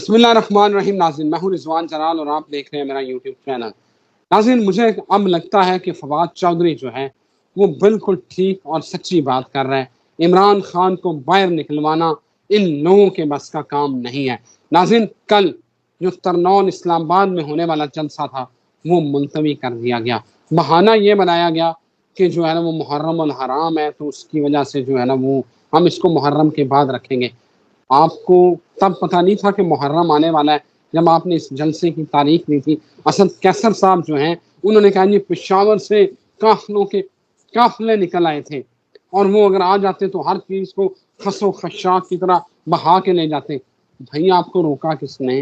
بسم اللہ الرحمن الرحیم. ناظرین، میں ہوں رضوان جلال اور آپ دیکھ رہے ہیں میرا یوٹیوب چینل. ناظرین، مجھے اب لگتا ہے کہ فواد چودھری جو ہے وہ بالکل ٹھیک اور سچی بات کر رہے ہیں. عمران خان کو باہر نکلوانا ان لوگوں کے بس کا کام نہیں ہے. ناظرین، کل جو ترنول اسلام آباد میں ہونے والا جلسہ تھا وہ ملتوی کر دیا گیا. بہانہ یہ بنایا گیا کہ جو ہے نا وہ محرم الحرام ہے، تو اس کی وجہ سے جو ہے نا وہ ہم اس کو محرم کے بعد رکھیں گے. آپ کو تب پتہ نہیں تھا کہ محرم آنے والا ہے جب آپ نے اس جلسے کی تاریخ دی تھی. اسد کیسر صاحب جو ہیں انہوں نے کہا جی پشاور سے کافلوں کے قافلے نکل آئے تھے اور وہ اگر آ جاتے تو ہر چیز کو خس و خشاک کی طرح بہا کے لے جاتے. بھائی آپ کو روکا کس نے؟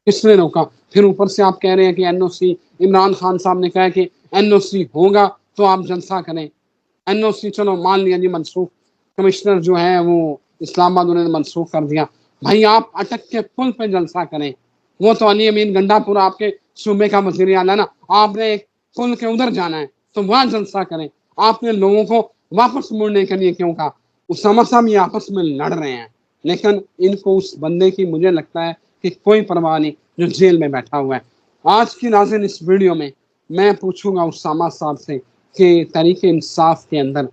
کس نے روکا؟ پھر اوپر سے آپ کہہ رہے ہیں کہ این او سی، عمران خان صاحب نے کہا کہ این او سی ہوگا تو آپ جلسہ کریں. این او سی چلو مان لیا جی منسوخ، کمشنر جو ہے وہ اسلام آباد انہوں نے منسوخ کر دیا. بھائی آپ اٹک کے پل پہ جلسہ کریں. وہ تو علی امین گنڈا پورا آپ کے صوبے کا وزیر اعلیٰ نا، آپ نے ایک پل کے ادھر جانا ہے تو وہاں جلسہ کریں. آپ نے لوگوں کو واپس مڑنے کے لیے کیوں کہا؟ اسامہ صاحب یہ آپس میں لڑ رہے ہیں لیکن ان کو اس بندے کی مجھے لگتا ہے کہ کوئی پرواہ نہیں جو جیل میں بیٹھا ہوا ہے. آج کی ناظرین اس ویڈیو میں پوچھوں گا اسامہ صاحب سے کہ تحریک انصاف کے اندر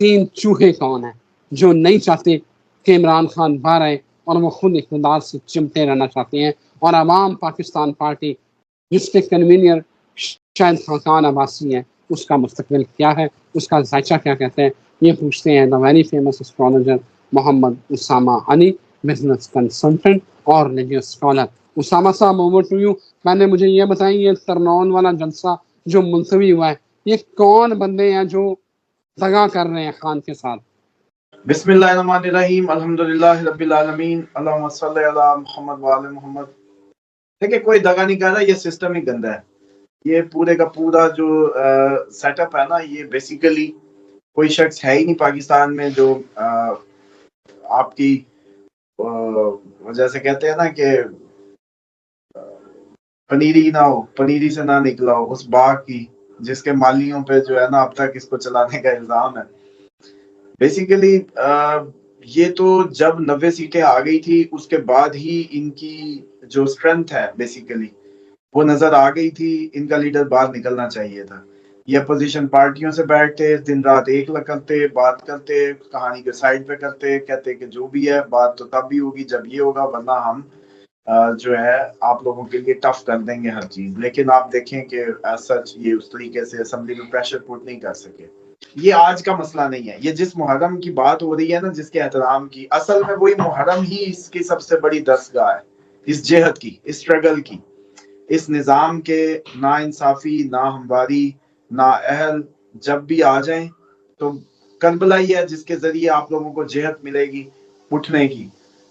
3 چوہے کون ہیں جو نہیں چاہتے کہ عمران خان باہر آئے اور وہ خود اقتدار سے چمٹے رہنا چاہتے ہیں، اور عوام پاکستان پارٹی جس کے کنوینئر شاہد خاقان عباسی ہیں اس کا مستقبل کیا ہے، اس کا ذائچہ کیا کہتے ہیں. یہ پوچھتے ہیں the very famous astrologer Muhammad Usama Ali, business consultant اور ریلیجیس اسکالر. اسامہ صاحب اوور ٹو یو. پہلے مجھے یہ بتائیں یہ ترنول والا جلسہ جو ملتوی ہوا ہے یہ کون بندے ہیں جو دغا کر رہے ہیں خان کے ساتھ؟ بسم اللہ الرحمن الرحیم، الحمدللہ رب العالمین، اللہم صلی علی محمد وآل محمد. دیکھیں کوئی دگا نہیں کر رہا، یہ سسٹم ہی گندا ہے. یہ پورے کا پورا جو سیٹ اپ ہے نا، یہ بیسیکلی کوئی شخص ہے ہی نہیں پاکستان میں جو آپ کی جیسے کہتے ہیں نا کہ پنیری نہ ہو، پنیری سے نہ نکلا ہو اس باغ کی جس کے مالیوں پہ جو ہے نا اب تک اس کو چلانے کا الزام ہے. بیسیکلی یہ تو جب 90 سیٹیں آ گئی تھی اس کے بعد ہی ان کی جو اسٹرینتھ ہے بیسیکلی وہ نظر آ گئی تھی. ان کا لیڈر باہر نکلنا چاہیے تھا. یہ اپوزیشن پارٹیوں سے بیٹھتے دن رات ایک کرتے، بات کرتے، کہانی کے سائڈ پہ کرتے، کہتے کہ جو بھی ہے بات تو تب بھی ہوگی جب یہ ہوگا، ورنہ ہم جو ہے آپ لوگوں کے لیے ٹف کر دیں گے ہر چیز. لیکن آپ دیکھیں کہ ایز سچ یہ اس طریقے سے اسمبلی میں پریشر پٹ نہیں کر سکے. یہ آج کا مسئلہ نہیں ہے. یہ جس محرم کی بات ہو رہی ہے نا، جس کے احترام کی، اصل میں وہی محرم ہی اس کی سب سے بڑی دستگاہ ہے، اس جہد کی، اس اسٹرگل کی، اس نظام کے نا انصافی، نا ہمواری، نا اہل جب بھی آ جائیں تو کربلا ہی ہے جس کے ذریعے آپ لوگوں کو جہد ملے گی اٹھنے کی.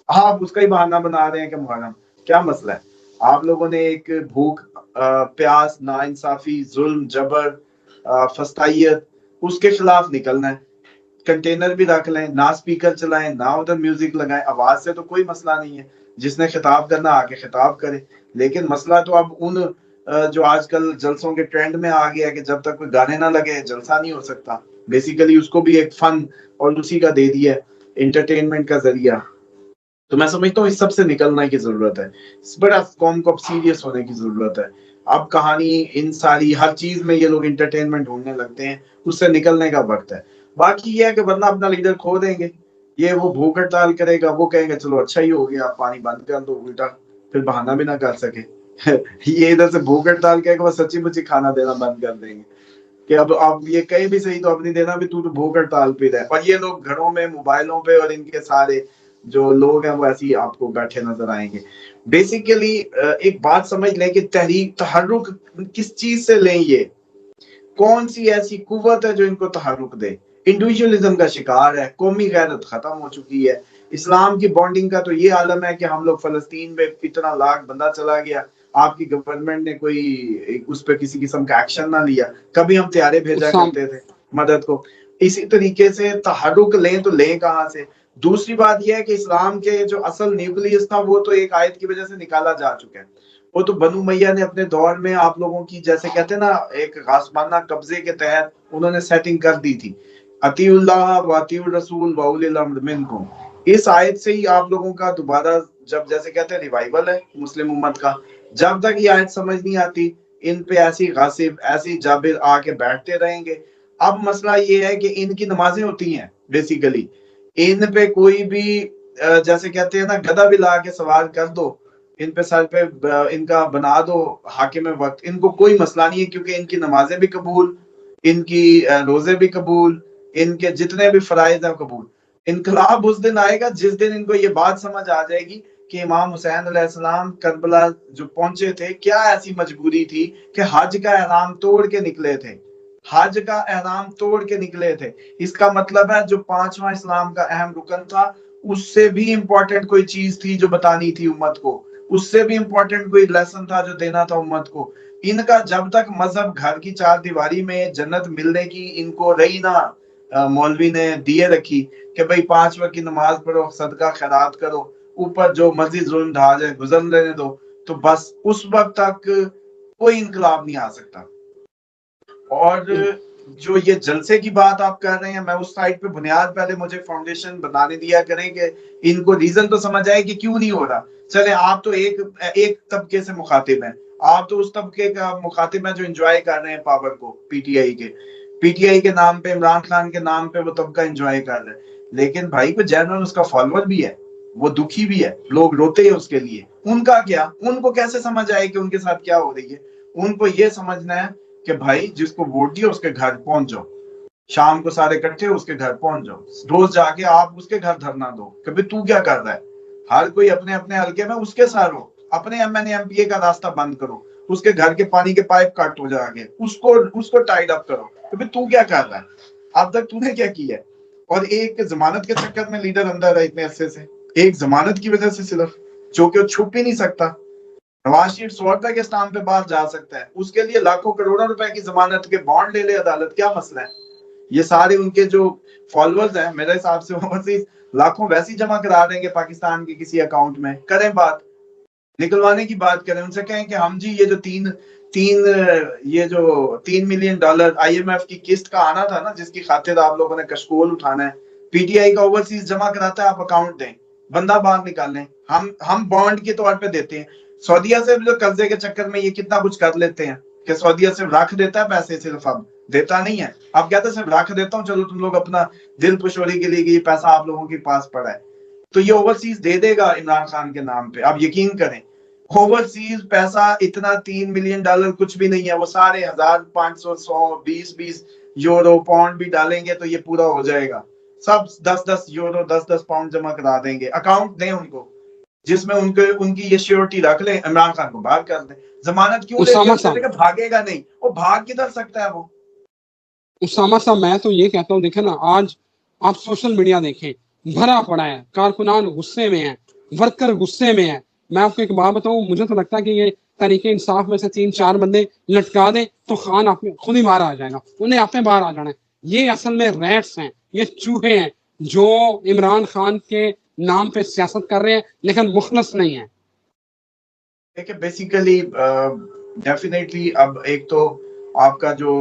آپ اس کا ہی بہانہ بنا رہے ہیں کہ محرم. کیا مسئلہ ہے؟ آپ لوگوں نے ایک بھوک، پیاس، نا انصافی، ظلم، جبر، فسطائیت، اس کے خلاف نکلنا ہے. کنٹینر بھی رکھ لیں، نہ سپیکر چلائیں، نہ ادھر میوزک لگائیں. آواز سے تو کوئی مسئلہ نہیں ہے، جس نے خطاب کرنا آ کے خطاب کرے. لیکن مسئلہ تو اب ان جو آج کل جلسوں کے ٹرینڈ میں آ گیا کہ جب تک کوئی گانے نہ لگے جلسہ نہیں ہو سکتا. بیسیکلی اس کو بھی ایک فن اور اسی کا دے دیا انٹرٹینمنٹ کا ذریعہ. تو میں سمجھتا ہوں اس سب سے نکلنا کی ضرورت ہے. بڑا قوم کو اب سیریس ہونے کی ضرورت ہے. اب کہانی ان ساری ہر چیز میں یہ لوگ انٹرٹینمنٹ ڈھونڈنے لگتے ہیں، اس سے نکلنے کا وقت ہے. باقی یہ ہے کہ ورنہ اپنا لیڈر کھو دیں گے. یہ وہ بھوک ہڑتال کرے گا، وہ کہیں گے چلو اچھا ہی ہو گیا پانی بند کر دو، الٹا پھر بہانہ بھی نہ کر سکے. یہ ادھر سے بھوک ہڑتال کہے گا، وہ سچی مچی کھانا دینا بند کر دیں گے کہ اب یہ کہیں بھی صحیح تو اب نہیں دینا بھی، تو بھوک ہڑتال پہ رہے. اور یہ لوگ گھروں میں موبائلوں پہ اور ان کے سارے جو لوگ ہیں وہ ایسے ہی آپ کو بیٹھے نظر آئیں گے. بیسیکلی ایک بات سمجھ لیں کہ تحرک کس چیز سے لیں، یہ کون سی ایسی قوت ہے جو ان کو تحرک دے؟ انڈیویجولزم کا شکار ہے، قومی غیرت ختم ہو چکی ہے. اسلام کی بانڈنگ کا تو یہ عالم ہے کہ ہم لوگ فلسطین میں اتنا لاکھ بندہ چلا گیا، آپ کی گورنمنٹ نے کوئی اس پہ کسی قسم کا ایکشن نہ لیا. کبھی ہم طیارے بھیجا کرتے تھے مدد کو. اسی طریقے سے تحرک لیں تو لیں کہاں سے؟ دوسری بات یہ ہے کہ اسلام کے جو اصل نیوکلیس تھا وہ تو ایک آیت کی وجہ سے نکالا جا چکا ہے. وہ تو بنو امیہ نے اپنے دور میں آپ لوگوں کی جیسے کہتے ہیں نا ایک غاصبانہ قبضے کے تحت انہوں نے سیٹنگ کر دی تھی. اطیعوا اللہ و اطیعوا الرسول و اولی الامر منکم. اس آیت سے ہی آپ لوگوں کا دوبارہ جب جیسے کہتے ہیں ریوائول ہے مسلم امت کا، جب تک یہ آیت سمجھ نہیں آتی ان پہ ایسی غاصب ایسی جابر آ کے بیٹھتے رہیں گے. اب مسئلہ یہ ہے کہ ان کی نمازیں ہوتی ہیں بیسیکلی، ان پہ کوئی بھی جیسے کہتے ہیں نا گدھا بھی لا کے سوار کر دو، ان پہ سر پہ ان کا بنا دو حاکم وقت، ان کو کوئی مسئلہ نہیں ہے، کیونکہ ان کی نمازیں بھی قبول، ان کی روزے بھی قبول، ان کے جتنے بھی فرائض ہیں قبول. انقلاب اس دن آئے گا جس دن ان کو یہ بات سمجھ آ جائے گی کہ امام حسین علیہ السلام کربلا جو پہنچے تھے کیا ایسی مجبوری تھی کہ حج کا احرام توڑ کے نکلے تھے، حج کا احرام توڑ کے نکلے تھے. اس کا مطلب ہے جو پانچواں اسلام کا اہم رکن تھا اس سے بھی امپورٹنٹ کوئی چیز تھی جو بتانی تھی امت کو، اس سے بھی امپورٹنٹ کوئی لیسن تھا جو دینا تھا امت کو. ان کا جب تک مذہب گھر کی چار دیواری میں جنت ملنے کی ان کو رہی نہ مولوی نے دیے رکھی کہ بھئی 5 وقت کی نماز پڑھو، صدقہ خیرات کرو، اوپر جو مرضی ظلم ڈھا جائے گزر لینے دو، تو بس اس وقت تک کوئی انقلاب نہیں آ سکتا. اور جو یہ جلسے کی بات آپ کر رہے ہیں، میں اس سائٹ پہ بنیاد پہلے مجھے فاؤنڈیشن بنانے دیا کریں کہ ان کو ریزن تو سمجھ آئے کہ کیوں نہیں ہو رہا. چلے آپ تو ایک طبقے سے مخاطب ہیں، آپ تو اس طبقے کا مخاطب ہیں جو انجوائے کر رہے ہیں پاور کو، پی ٹی آئی کے نام پہ، عمران خان کے نام پہ وہ طبقہ انجوائے کر رہے ہیں. لیکن بھائی کوئی جنرل اس کا فالوور بھی ہے، وہ دکھی بھی ہے، لوگ روتے ہیں اس کے لیے. ان کا کیا؟ ان کو کیسے سمجھ آئے کہ ان کے ساتھ کیا ہو رہی ہے؟ ان کو یہ سمجھنا ہے کہ بھائی جس کو ووٹ دیا اس کے گھر پہنچ جاؤ، شام کو سارے اکٹھے اس کے گھر پہنچ جاؤ، روز جا کے آپ اس کے گھر دھرنا دو کہ بھئی تو کیا کر رہا ہے. ہر کوئی اپنے اپنے حلقے میں اس کے ساتھ ہو، اپنے M N A M P A کا راستہ بند کرو، اس کے گھر کے پانی کے پائپ کاٹ ہو جا کے اس کو ٹائڈ اپ کرو کہ بھئی تو کیا کر رہا ہے، اب تک تو نے کیا کیا ہے. اور ایک ضمانت کے چکر میں لیڈر اندر ہے اتنے عرصے سے، ایک ضمانت کی وجہ سے صرف، جو کہ وہ چھپ ہی نہیں سکتا. نواز شریف 100 روپے کے اسٹامپ پہ باہر جا سکتا ہے، اس کے لیے لاکھوں کروڑوں روپے کی ضمانت کے بانڈ لے لے عدالت، کیا مسئلہ ہے. یہ سارے ان کے جو فالوورز ہیں میرے حساب سے وہ لاکھوں ویسی جمع کرا دیں گے پاکستان کے کسی اکاؤنٹ میں. کریں بات، نکلوانے کی بات کریں، ان سے کہیں کہ ہم جی یہ جو $3 ملین آئی ایم ایف کی قسط کا آنا تھا نا، جس کی خاطر آپ لوگوں نے کشکول اٹھانا ہے، پی ٹی آئی کا اوورسیز جمع کراتا ہے، آپ اکاؤنٹ دیں، بندہ باہر نکالیں، ہم بانڈ کے طور پہ دیتے ہیں. سعودیہ سے جو قرضے کے چکر میں یہ کتنا کچھ کر لیتے ہیں کہ سعودیہ سے رکھ دیتا ہے پیسے، صرف اب دیتا نہیں ہے. اب کہتے ہیں صرف رکھ دیتا ہوں، چلو تم لوگ اپنا دل پشوری کے لیے کہ یہ پیسہ آپ لوگوں کے پاس پڑا ہے. تو یہ اوورسیز دے دے گا عمران خان کے نام پہ، آپ یقین کریں. اوورسیز پیسہ اتنا $3 ملین کچھ بھی نہیں ہے، وہ سارے 1500 100 20 یورو پاؤنڈ بھی ڈالیں گے تو یہ پورا ہو جائے گا. سب 10 یورو 10 پاؤنڈ جمع کرا دیں گے، اکاؤنٹ دیں ان کو جس میں ان کی یہ شیورٹی رکھ لیں، عمران خان کو باہر کر دیں. ضمانت کیوں لے اسامہ لیا؟ صاحب، بھاگے گا نہیں، وہ بھاگ کدھر سکتا ہے وہ. اسامہ صاحب میں تو یہ کہتا ہوں، دیکھیں نا آج آپ سوشل میڈیا دیکھیں، بھرا پڑا ہے، کارکنان غصے میں ہیں، ورکر غصے میں ہیں. میں آپ کو ایک بات بتاؤں، مجھے تو لگتا ہے کہ یہ تحریک انصاف میں سے 3-4 بندے لٹکا دیں تو خان آپ خود ہی باہر آ جائے گا، انہیں آپ پہ باہر آ جانا ہے. یہ اصل میں ریٹس ہیں، یہ چوہے ہیں جو عمران خان کے نام پہ سیاست کر رہے ہیں لیکن مخلص نہیں ہیں. دیکھیں بیسیکلی ڈیفینیٹلی اب ایک تو آپ کا جو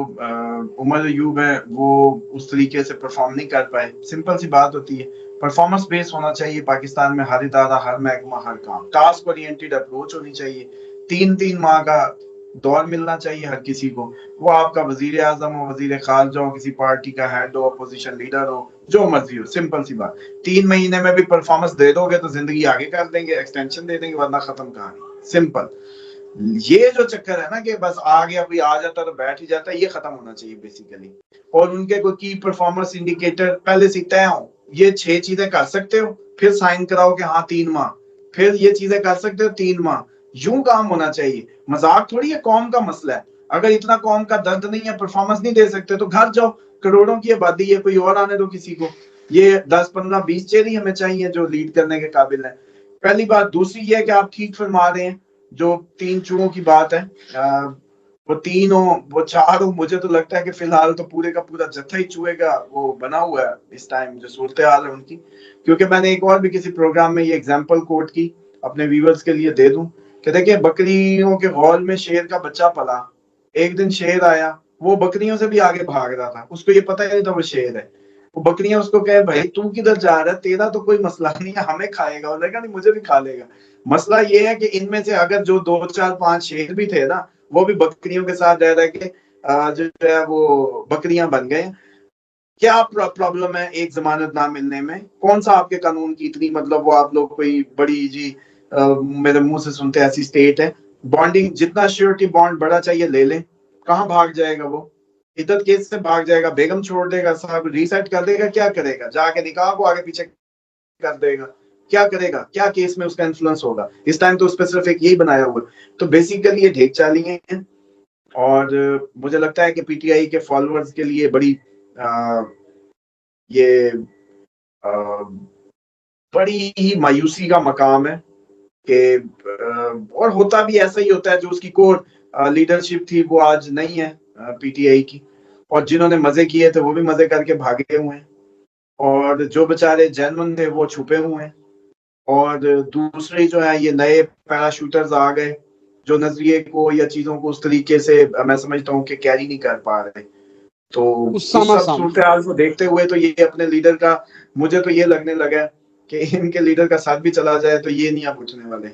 عمر ایوب ہے وہ اس طریقے سے پرفارم نہیں کر پائے. سمپل سی بات ہوتی ہے، پرفارمنس بیس ہونا چاہیے پاکستان میں، ہر ادارہ ہر محکمہ ہر کام ٹاسک اورینٹڈ اپروچ ہونی چاہیے. 3 ماہ کا دور ملنا چاہیے ہر کسی کو، وہ آپ کا وزیر اعظم ہو، وزیر خارجہ ہو، کسی پارٹی کا ہیڈ ہو، اپوزیشن لیڈر ہو، جو مرضی ہو. سمپل سی بات، 3 مہینے میں بھی پرفارمنس دے دو گے تو زندگی آگے کر دیں گے، ایکسٹینشن دے دیں گے، ورنہ ختم کہانی. سمپل. یہ جو چکر ہے نا کہ بس آ گیا کوئی آ جاتا تو بیٹھ ہی جاتا ہے، یہ ختم ہونا چاہیے بیسیکلی. اور ان کے کوئی کی پرفارمنس انڈیکیٹر پہلے سے طے ہوں، یہ 6 چیزیں کر سکتے ہو، پھر سائن کراؤ کہ ہاں 3 ماہ، پھر یہ چیزیں کر سکتے ہو 3 ماہ. یوں کام ہونا چاہیے. مذاق تھوڑی ہے، قوم کا مسئلہ ہے. اگر اتنا قوم کا درد نہیں ہے، پرفارمنس نہیں دے سکتے تو گھر جاؤ. کروڑوں کی آبادی ہے، کوئی اور آنے دو کسی کو. یہ 10 15 20 چہرے ہمیں چاہیے جو لیڈ کرنے کے قابل ہیں. پہلی بات. دوسری یہ ہے کہ آپ ٹھیک فرما رہے ہیں، جو 3 چوہوں کی بات ہے، وہ 3 ہو وہ 4 ہو، مجھے تو لگتا ہے کہ فی الحال تو پورے کا پورا جتھا ہی چوہے کا وہ بنا ہوا ہے اس ٹائم جو صورتحال ہے ان کی. کیونکہ میں نے ایک اور بھی کسی پروگرام میں یہ ایگزامپل کوٹ کی، اپنے ویورز کے لیے دے دوں کہ دیکھیں بکریوں کے غول میں شیر کا بچہ پلا. ایک دن شیر آیا، وہ بکریوں سے بھی آگے بھاگ رہا تھا، اس کو یہ پتہ ہی نہیں تھا وہ شیر ہے. وہ بکریاں اس کو کہے بھائی تو کدھر جا رہا ہے, تیرا تو کوئی مسئلہ نہیں ہے, ہمیں کھائے گا. انہوں نے کہا نہیں مجھے بھی کھا لے گا. مسئلہ یہ ہے کہ ان میں سے اگر جو 2 4 5 شیر بھی تھے نا, وہ بھی بکریوں کے ساتھ رہ کے جو ہے وہ بکریاں بن گئے. کیا پرابلم ہے ایک ضمانت نہ ملنے میں؟ کون سا آپ کے قانون کی اتنی مطلب وہ آپ لوگ کوئی بڑی جی میرے منہ سے سنتے ایسی اسٹیٹ ہے. بانڈنگ جتنا شیورٹی بانڈ بڑا چاہیے لے لیں. کہاں بھاگ جائے گا وہ؟ عدت کیس سے بھاگ جائے گا, بیگم چھوڑ دے گا, صاحب ریسیٹ کر دے گا, کیا کرے گا؟ جا کے نکاح کو آگے پیچھے کر دے گا, کیا کرے گا؟ کیا کیس میں اس کا انفلوئنس ہوگا؟ اس ٹائم تو اس پہ صرف ایک یہی بنایا ہوا. تو بیسیکلی یہ ڈھیک چالی ہیں, اور مجھے لگتا ہے کہ پی ٹی آئی کے فالوورز کے لیے بڑی یہ بڑی ہی مایوسی کا مقام ہے کہ اور ہوتا بھی ایسا ہی ہوتا ہے. جو اس کی کور لیڈرشپ تھی وہ آج نہیں ہے پی ٹی آئی کی, اور جنہوں نے مزے کیے تھے وہ بھی مزے کر کے بھاگے ہوئے ہیں, اور جو بےچارے جینون تھے وہ چھپے ہوئے ہیں, اور دوسرے جو ہے یہ نئے پیراشوٹرز آ گئے جو نظریے کو یا چیزوں کو اس طریقے سے میں سمجھتا ہوں کہ کیری نہیں کر پا رہے. تو اس اسامہ سب صاحب صورتحال کو دیکھتے ہوئے تو یہ اپنے لیڈر کا, مجھے تو یہ لگنے لگا کہ ان کے لیڈر کا ساتھ بھی چلا جائے تو یہ نہیں آپ اٹھنے والے.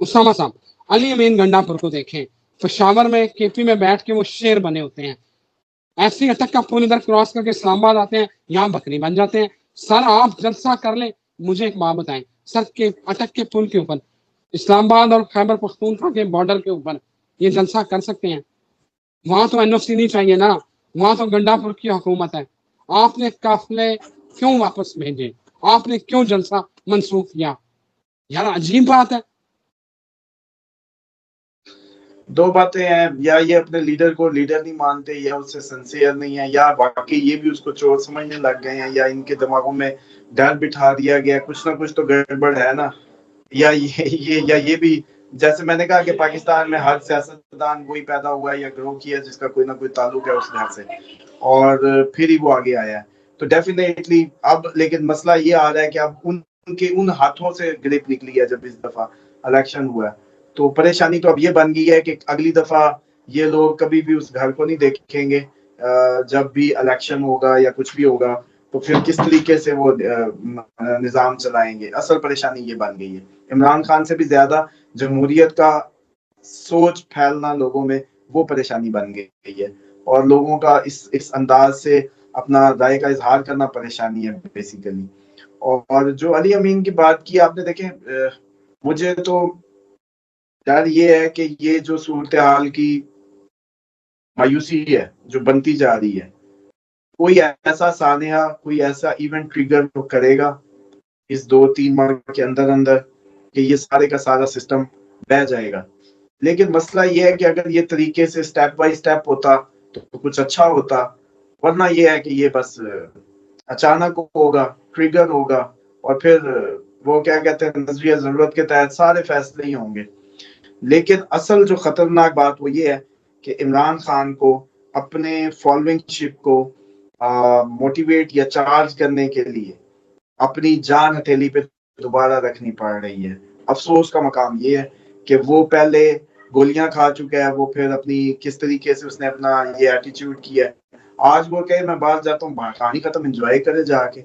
اسامہ صاحب علی امین گنڈا پور کو دیکھیں, پشاور میں کے پی میں بیٹھ کے وہ شیر بنے ہوتے ہیں. ایسی اٹک کا پل ادھر کراس کر کے اسلام آباد آتے ہیں, یہاں بکری بن جاتے ہیں. سر آپ جلسہ کر لیں, مجھے ایک بات بتائیں سر, کے اٹک کے پل کے اوپر اسلام آباد اور خیبر پختونخوا کے بارڈر کے اوپر یہ جلسہ کر سکتے ہیں؟ وہاں تو این او سی نہیں چاہیے نا, وہاں تو گنڈا پور کی حکومت ہے. آپ نے قافلے کیوں واپس بھیجے؟ آپ نے کیوں جلسہ منسوخ کیا؟ یار عجیب بات ہے. دو باتیں ہیں, یا یہ اپنے لیڈر کو لیڈر نہیں مانتے, یا اس سے سنسیئر نہیں ہے, یا باقی یہ بھی اس کو چور سمجھنے لگ گئے ہیں, یا ان کے دماغوں میں ڈر بٹھا دیا گیا. کچھ نہ کچھ تو گڑبڑ ہے نا. یا یہ بھی جیسے میں نے کہا کہ پاکستان میں ہر سیاستدان وہی پیدا ہوا ہے یا گروہ کیا جس کا کوئی نہ کوئی تعلق ہے اس گھر سے, اور پھر ہی وہ آگے آیا ہے. تو ڈیفینیٹلی اب لیکن مسئلہ یہ آ رہا ہے کہ اب ان ہاتھوں سے گرپ نکلی ہے جب اس دفعہ الیکشن ہوا ہے. تو پریشانی تو اب یہ بن گئی ہے کہ اگلی دفعہ یہ لوگ کبھی بھی اس گھر کو نہیں دیکھیں گے جب بھی الیکشن ہوگا یا کچھ بھی ہوگا, تو پھر کس طریقے سے وہ نظام چلائیں گے. اصل پریشانی یہ بن گئی ہے. عمران خان سے بھی زیادہ جمہوریت کا سوچ پھیلنا لوگوں میں وہ پریشانی بن گئی ہے, اور لوگوں کا اس انداز سے اپنا رائے کا اظہار کرنا پریشانی ہے بیسیکلی. اور جو علی امین کی بات کی آپ نے, دیکھیں مجھے تو یار یہ ہے کہ یہ جو صورتحال کی مایوسی ہے جو بنتی جا رہی ہے, کوئی ایسا سانحہ, کوئی ایسا ایونٹ ٹریگر تو کرے گا اس 2-3 ماہ کے اندر کہ یہ سارے کا سارا سسٹم بہ جائے گا. لیکن مسئلہ یہ ہے کہ اگر یہ طریقے سے سٹیپ بائی سٹیپ ہوتا تو کچھ اچھا ہوتا, ورنہ یہ ہے کہ یہ بس اچانک ہوگا, ٹریگر ہوگا, اور پھر وہ کیا کہتے ہیں نظریہ ضرورت کے تحت سارے فیصلے ہی ہوں گے. لیکن اصل جو خطرناک بات وہ یہ ہے کہ عمران خان کو اپنے فالوئنگ شپ کو موٹیویٹ یا چارج کرنے کے لیے اپنی جان ہتھیلی پہ دوبارہ رکھنی پڑ رہی ہے. افسوس کا مقام یہ ہے کہ وہ پہلے گولیاں کھا چکا ہے, وہ پھر اپنی کس طریقے سے اس نے اپنا یہ ایٹیچیوڈ کیا ہے. آج وہ کہے میں باہر جاتا ہوں, کہانی ختم, انجوائے کرے جا کے,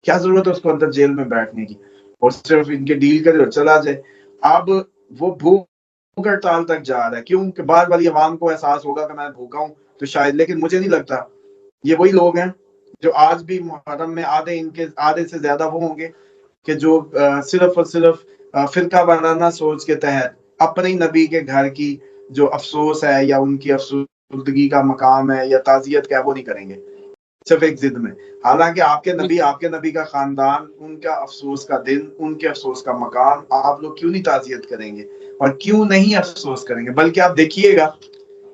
کیا ضرورت ہے اس کو اندر جیل میں بیٹھنے کی, اور صرف ان کے ڈیل کرے اور چلا جائے. اب وہ بھوک ہڑتال تک جا رہا ہے, کیوں کہ بعد والی عوام کو احساس ہوگا کہ میں بھوکا ہوں تو شاید, لیکن مجھے نہیں لگتا یہ وہی لوگ ہیں جو آج بھی محرم میں آدھے سے زیادہ وہ ہوں گے کہ جو صرف اور صرف فرقہ وارانہ سوچ کے تحت اپنے نبی کے گھر کی جو افسوس ہے یا ان کی افسردگی کا مقام ہے یا تعزیت کا ہے وہ نہیں کریں گے صرف ایک ضد میں. حالانکہ آپ کے نبی کا خاندان, ان کا افسوس کا دن, ان کے افسوس کا مقام, آپ لوگ کیوں نہیں تعزیت کریں گے اور کیوں نہیں افسوس کریں گے؟ بلکہ آپ دیکھیے گا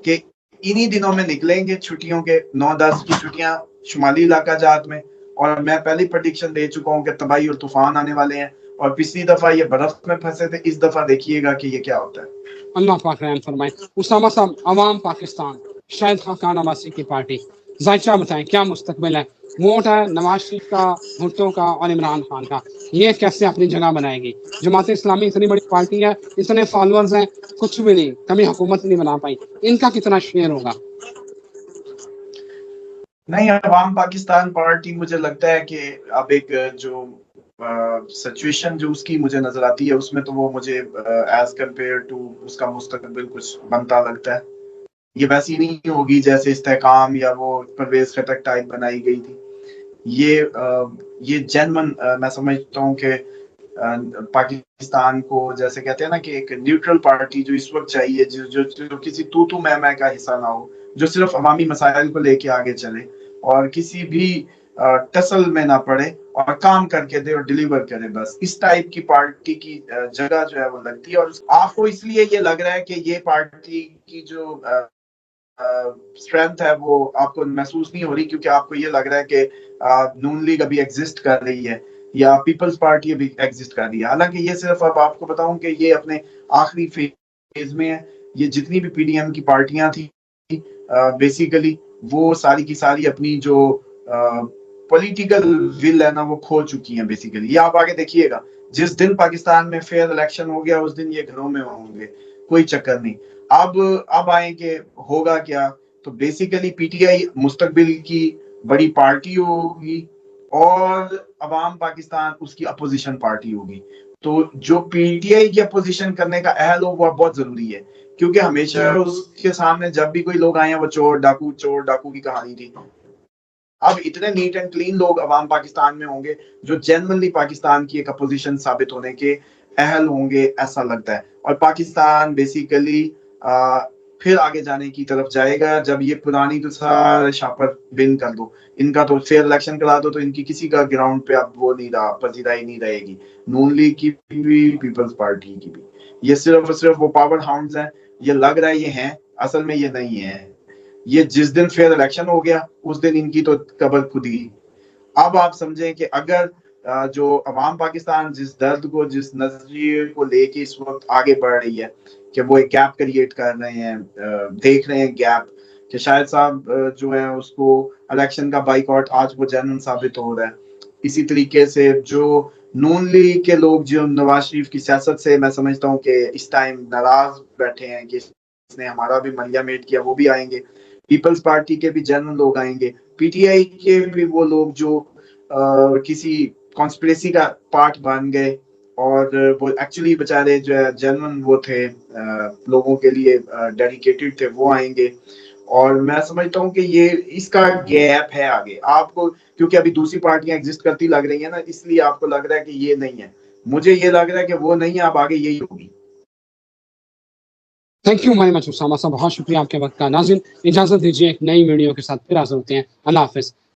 کہ انہی دنوں میں نکلیں گے چھٹیوں کے 9-10 کی چھٹیاں شمالی علاقہ جات میں, اور میں پہلی پریڈکشن دے چکا ہوں کہ تباہی اور طوفان آنے والے ہیں, اور پچھلی دفعہ یہ برف میں پھنسے تھے, اس دفعہ دیکھیے گا کہ یہ کیا ہوتا ہے. اللہ پاک رحم فرمائے. اسامہ صاحب عوام پاکستان, شاہد خاقان عباسی کی پارٹی, ذائقہ بتائیں کیا مستقبل ہے؟ ووٹ ہے نواز شریف کا, بھٹو کا اور عمران خان کا, یہ کیسے اپنی جگہ بنائے گی؟ جماعت اسلامی اتنی بڑی پارٹی ہے, اتنے فالوورز ہیں, کچھ بھی نہیں, کبھی حکومت نہیں بنا پائی, ان کا کتنا شیئر ہوگا؟ نہیں، عوام پاکستان پارٹی مجھے لگتا ہے کہ اب ایک جو سچویشن جو اس کی مجھے نظر آتی ہے اس میں تو وہ مجھے ایز کمپیئر ٹو اس کا مستقبل کچھ بنتا لگتا ہے. یہ ویسی نہیں ہوگی جیسے استحکام یا وہ پرویز خٹک ٹائپ بنائی گئی تھی. یہ جینون میں سمجھتا ہوں کہ پاکستان کو جیسے کہتے ہیں نا کہ ایک نیوٹرل پارٹی جو اس وقت چاہیے جو کسی تو میں کا حصہ نہ ہو, جو صرف عوامی مسائل کو لے کے آگے چلے اور کسی بھی ٹسل میں نہ پڑے اور کام کر کے دے اور ڈیلیور کرے. بس اس ٹائپ کی پارٹی کی جگہ جو ہے وہ لگتی ہے. اور آپ کو اس لیے یہ لگ رہا ہے کہ یہ پارٹی کی جو اسٹرینتھ ہے وہ آپ کو محسوس نہیں ہو رہی کیونکہ آپ کو یہ لگ رہا ہے کہ نون لیگ ابھی ایگزسٹ کر رہی ہے یا پیپلز پارٹی ابھی ایگزسٹ کر رہی ہے. حالانکہ یہ صرف اب آپ کو بتاؤں کہ یہ اپنے آخری فیز میں ہے. یہ جتنی بھی پی ڈی ایم کی پارٹیاں تھیں بیسیکلی وہ ساری کی ساری اپنی جو پولیٹیکل ول ہے نا وہ کھو چکی ہیں بیسیکلی. یہ آپ آگے دیکھیے گا, جس دن پاکستان میں فیئر الیکشن ہو گیا اس دن یہ گھروں میں ہوں گے, کوئی چکر نہیں. اب آئیں کہ ہوگا کیا, تو بیسیکلی پی ٹی آئی مستقبل کی بڑی پارٹی ہوگی اور عوام پاکستان اس کی اپوزیشن پارٹی ہوگی. تو جو پی ٹی آئی کی اپوزیشن کرنے کا اہل ہو وہ بہت ضروری ہے کیونکہ ہمیشہ اس کے سامنے جب بھی کوئی لوگ آئے ہیں وہ چور ڈاکو کی کہانی تھی. اب اتنے نیٹ اینڈ کلین لوگ عوام پاکستان میں ہوں گے جو جنرلی پاکستان کی ایک اپوزیشن ثابت ہونے کے اہل ہوں گے ایسا لگتا ہے. اور پاکستان بیسیکلی پھر آگے جانے کی طرف جائے گا جب یہ پرانی تو سارے شاپر بن کر دو. ان کا تو فیئر الیکشن کرا دو تو ان کی کسی کا گراؤنڈ پہ اب وہ نہیں رہا, پذیرائی نہیں رہے گی. نون لیگ کی بھی پیپلز پارٹی کی بھی. یہ صرف وہ پاور ہاؤنڈز ہیں. یہ لگ رہا ہے یہ ہیں, اصل میں یہ نہیں ہے. یہ جس دن فیئر الیکشن ہو گیا اس دن ان کی تو قبر خود ہی. اب آپ سمجھیں کہ اگر جو عوام پاکستان جس درد کو جس نظریے کو لے کے اس وقت آگے بڑھ رہی ہے کہ وہ ایک گیپ کریٹ کر رہے ہیں, دیکھ رہے ہیں گیپ کہ شاید صاحب جو ہے اس کو الیکشن کا بائیکاٹ آج وہ جنرل ثابت ہو رہا ہے. اسی طریقے سے جو نون لیگ کے لوگ جو نواز شریف کی سیاست سے میں سمجھتا ہوں کہ اس ٹائم ناراض بیٹھے ہیں کہ اس نے ہمارا بھی ملیا میٹ کیا, وہ بھی آئیں گے. پیپلز پارٹی کے بھی جنرل لوگ آئیں گے. پی ٹی آئی کے بھی وہ لوگ جو کسی کانسپریسی کا پارٹ بن گئے اور وہ ایکچولی بیچارے جو ہے جنرل وہ تھے لوگوں کے لیے ڈیڈیکیٹڈ تھے, وہ آئیں گے. اور میں سمجھتا ہوں کہ یہ اس کا گیپ ہے آگے آپ کو کیونکہ ابھی دوسری پارٹیاں ایگزسٹ کرتی لگ رہی ہیں نا, اس لیے آپ کو لگ رہا ہے کہ یہ نہیں ہے. مجھے یہ لگ رہا ہے کہ وہ نہیں ہے, اب آگے یہی ہوگی. Thank you very much Usama صاحب, بہت شکریہ آپ کے وقت کا. ناظرین اجازت دیجیے, ایک نئی ویڈیو کے ساتھ پھر حاضر ہوتے ہیں. اللہ حافظ.